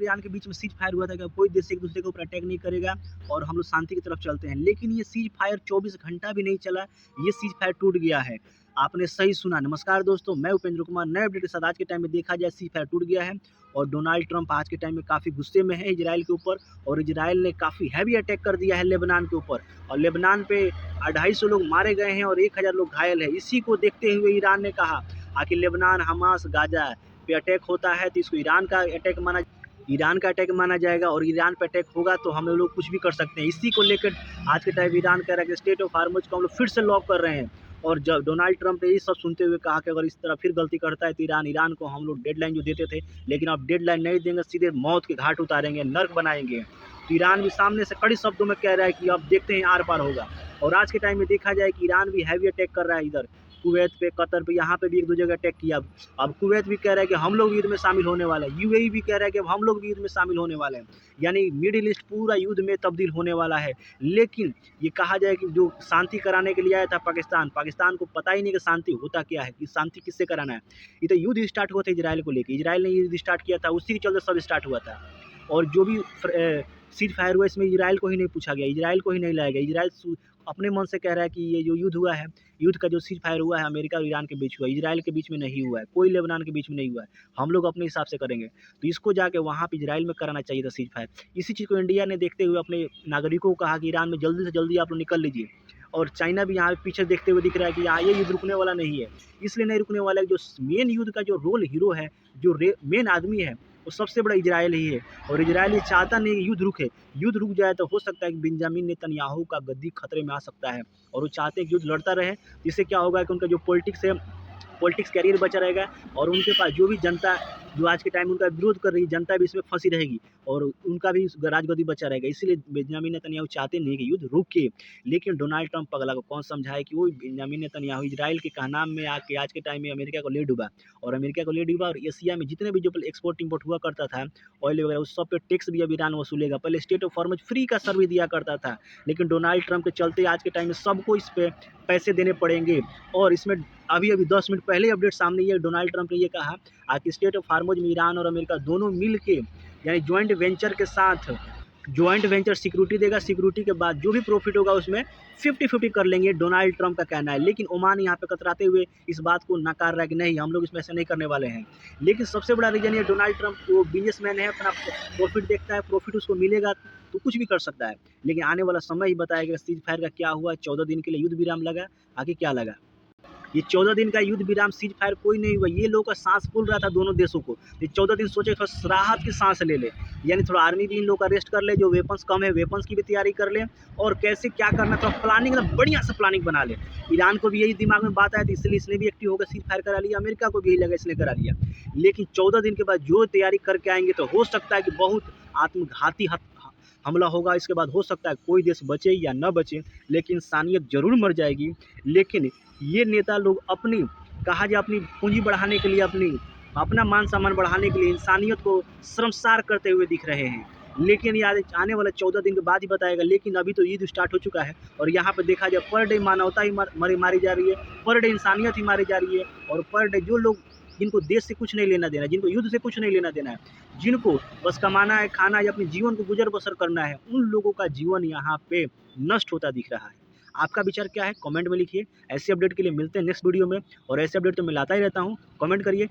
और ईरान के बीच में सीज फायर हुआ था कि कोई देश एक दूसरे के ऊपर अटैक नहीं करेगा और हम लोग शांति की तरफ चलते हैं, लेकिन ये सीज फायर 24 घंटा भी नहीं चला, ये सीज फायर टूट गया है। आपने सही सुना। नमस्कार दोस्तों, मैं उपेंद्र कुमार नए अपडेट के साथ। आज के टाइम में देखा जाए सीज फायर टूट गया है और डोनाल्ड ट्रंप आज के टाइम में काफ़ी गुस्से में है इजराइल के ऊपर, और इजराइल ने काफ़ी हैवी अटैक कर दिया है लेबनान के ऊपर, और लेबनान पे 250 लोग मारे गए हैं और 1000 लोग घायल हैं। इसी को देखते हुए ईरान ने कहा आखिर लेबनान, हमास, गाजा पे अटैक होता है तो इसको ईरान का अटैक माना जाएगा, और ईरान पे अटैक होगा तो हम लोग कुछ भी कर सकते हैं। इसी को लेकर आज के टाइम ईरान कह रहा है कि स्टेट ऑफ हार्मोज को हम लोग फिर से लॉक कर रहे हैं। और जब डोनाल्ड ट्रंप ने ये सब सुनते हुए कहा कि अगर इस तरह फिर गलती करता है तो ईरान को हम लोग डेडलाइन जो देते थे, लेकिन अब डेडलाइन नहीं देंगे, सीधे मौत के घाट उतारेंगे, नर्क बनाएंगे। तो ईरान भी सामने से कड़ी शब्दों में कह रहा है कि अब देखते हैं आर पार होगा। और आज के टाइम में देखा जाए कि ईरान भी हैवी अटैक कर रहा है, इधर कुवैत पे, कतर पे, यहाँ पे भी एक दो जगह अटैक किया। अब कुवैत भी कह रहा है कि हम लोग युद्ध में शामिल होने वाले हैं, यूएई भी कह रहा है कि अब हम लोग भी युद्ध में शामिल होने वाले हैं, यानी मिडिल ईस्ट पूरा युद्ध में तब्दील होने वाला है। लेकिन ये कहा जाए कि जो शांति कराने के लिए आया था पाकिस्तान को पता ही नहीं कि शांति होता क्या है, कि शांति किससे कराना है। ये तो युद्ध स्टार्ट हुआ था इजराइल को लेकर, इजराइल ने युद्ध स्टार्ट किया था, उसी के चलते सब स्टार्ट हुआ था। और जो भी सीज फायर हुआ इसमें इजराइल को ही नहीं पूछा गया, इजराइल को ही नहीं लाया गया। इजराइल अपने मन से कह रहा है कि ये जो युद्ध हुआ है, युद्ध का जो सीज फायर हुआ है अमेरिका और ईरान के बीच हुआ, इजराइल के बीच में नहीं हुआ है, कोई लेबनान के बीच में नहीं हुआ है, हम लोग अपने हिसाब से करेंगे। तो इसको जाके वहाँ पे इजराइल में कराना चाहिए था सीज फायर। इसी चीज़ को इंडिया ने देखते हुए अपने नागरिकों को कहा कि ईरान में जल्दी से जल्दी आप लोग निकल लीजिए। और चाइना भी यहाँ पीछे देखते हुए दिख रहा है कि यहाँ ये युद्ध रुकने वाला नहीं है। इसलिए नहीं रुकने वाला है, जो मेन युद्ध का जो रोल हीरो है, जो मेन आदमी है, वो सबसे बड़ा इजराइल ही है। और इजराइल ये चाहता नहीं कि युद्ध रुके। युद्ध रुक जाए तो हो सकता है कि बेंजामिन नेतन्याहू का गद्दी खतरे में आ सकता है, और वो चाहते हैं कि युद्ध लड़ता रहे। जिससे क्या होगा कि उनका जो पॉलिटिक्स कैरियर बचा रहेगा, और उनके पास जो भी जनता जो आज के टाइम उनका विरोध कर रही जनता भी इसमें फंसी रहेगी, और उनका भी राजगद्दी बचा रहेगा। इसीलिए बेंजामिन नेतन्याहू चाहते नहीं कि युद्ध रुके। लेकिन डोनाल्ड ट्रंप पगला को कौन समझाए कि वो बेंजामिन नेतन्याहू इजराइल के कहनाम में आके आज के टाइम में अमेरिका को ले डूबा, और एशिया में जितने भी जो एक्सपोर्ट इम्पोर्ट हुआ करता था ऑयल वगैरह, उस सब पे टैक्स भी अब ईरान वसूलेगा। पहले स्टेट ऑफ हार्मोज फ्री का सर्विस दिया करता था, लेकिन डोनाल्ड ट्रंप के चलते आज के टाइम में सबको इस पे पैसे देने पड़ेंगे। और इसमें अभी 10 मिनट पहले अपडेट सामने ये डोनाल्ड ट्रंप ने ये कहा कि स्टेट ऑफ हार्मोज में ईरान और अमेरिका दोनों मिल के, यानी ज्वाइंट वेंचर के साथ, ज्वाइंट वेंचर सिक्योरिटी देगा, सिक्योरिटी के बाद जो भी प्रॉफिट होगा उसमें 50-50 कर लेंगे, डोनाल्ड ट्रंप का कहना है। लेकिन ओमान यहाँ पे कतराते हुए इस बात को नकार रहा है कि नहीं, हम लोग इसमें ऐसे नहीं करने वाले हैं। लेकिन सबसे बड़ा रीजन ये डोनाल्ड ट्रंप वो बिजनेसमैन है, अपना प्रॉफिट देखता है, प्रॉफिट उसको मिलेगा तो कुछ भी कर सकता है। लेकिन आने वाला समय ही बताएगा सीज फायर का क्या हुआ। 14 दिन के लिए युद्ध विराम लगा, आगे क्या लगा। ये 14 दिन का युद्ध विराम सीज फायर कोई नहीं हुआ, ये लोगों का सांस फूल रहा था दोनों देशों को। ये 14 दिन सोचे थोड़ा राहत की सांस ले ले, यानी थोड़ा आर्मी भी इन लोग का रेस्ट कर ले, जो वेपन्स कम है वेपन्स की भी तैयारी कर ले, और कैसे क्या करना थोड़ा प्लानिंग, बढ़िया से प्लानिंग बना ले। ईरान को भी यही दिमाग में बात आया था, इसलिए इसने भी एक्टिव होकर सीज फायर करा लिया, अमेरिका को भी यही लगा इसने करा लिया। लेकिन 14 दिन के बाद जो तैयारी करके आएंगे तो हो सकता है कि बहुत आत्मघाती हमला होगा। इसके बाद हो सकता है कोई देश बचे या न बचे, लेकिन इंसानियत जरूर मर जाएगी। लेकिन ये नेता लोग अपनी, कहा जाए, अपनी पूंजी बढ़ाने के लिए, अपना मान सम्मान बढ़ाने के लिए इंसानियत को शर्मसार करते हुए दिख रहे हैं। लेकिन यार आने वाला 14 दिन के बाद ही बताएगा। लेकिन अभी तो ईद स्टार्ट हो चुका है, और यहाँ पे देखा जाए पर डे मानवता ही मारी जा रही है, पर डे इंसानियत ही मारी जा रही है, और पर डे जो लोग जिनको देश से कुछ नहीं लेना देना, जिनको युद्ध से कुछ नहीं लेना देना है, जिनको बस कमाना है, खाना है, अपने जीवन को गुजर बसर करना है, उन लोगों का जीवन यहाँ पे नष्ट होता दिख रहा है। आपका विचार क्या है कमेंट में लिखिए। ऐसे अपडेट के लिए मिलते हैं नेक्स्ट वीडियो में, और ऐसे अपडेट तो मैं लाता ही रहता हूँ, कमेंट करिए।